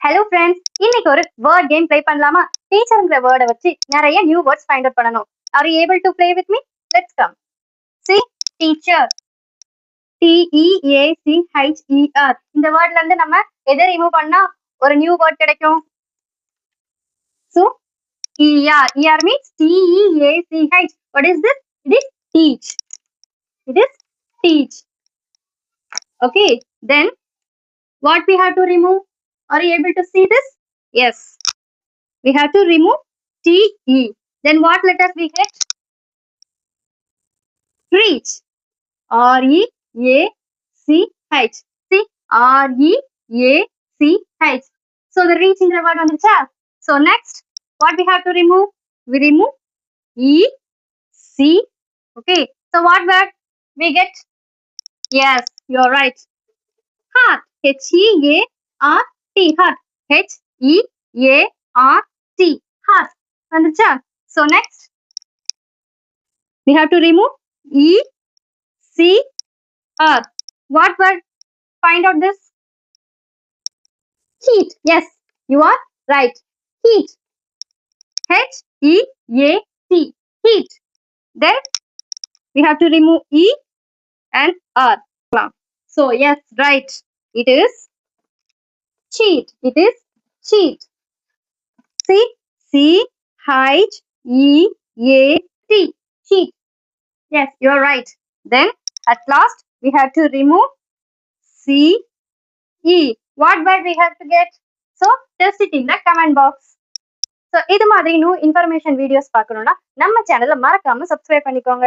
Hello friends, இன்னைக்கு ஒரு word game play பண்ணலாமா? டீச்சர்ங்கிற வேர்டை வச்சு நிறைய நியூ வேர்ட்ஸ் ஃபைண்ட் அவுட் பண்ணணும். Are you able to play with me? Let's come. See, teacher. T-E-A-C-H-E-R. இந்த வேர்ட்ல இருந்து நம்ம எதை ரிமூவ் பண்ணா ஒரு நியூ வேர்ட் கிடைக்கும்? So, E-R. E-R means T-E-A-C-H. What is this? It is teach. It is teach. Okay, then what we have to remove? Are you able to see this? Yes. We have to remove T-E. Then what letters we get? Reach. R-E-A-C-H. See? R-E-A-C-H. So the reach in the word on the top. So next, what we have to remove? We remove E-C. Okay. So what word we get? Yes, you're right. Heart. H-E-A-R-T. Heart. H-E-A-R-T. Heart. Understand? So next, we have to remove E-C-R. What word? Find out this. Heat. Yes, you are right. Heat. H-E-A-T. Heat. Then we have to remove E and R. So yes, right. It is cheat. It is cheat. See? C-H-E-A-T. Cheat. Yes, you are right. Then at last we have to remove C-E. What word we have to get? So test it in the comment box. So இது மாதிரி இன்னும் information videos பார்க்கணும்னா நம்ம சேனலை மறக்காம subscribe பண்ணிக்கோங்க.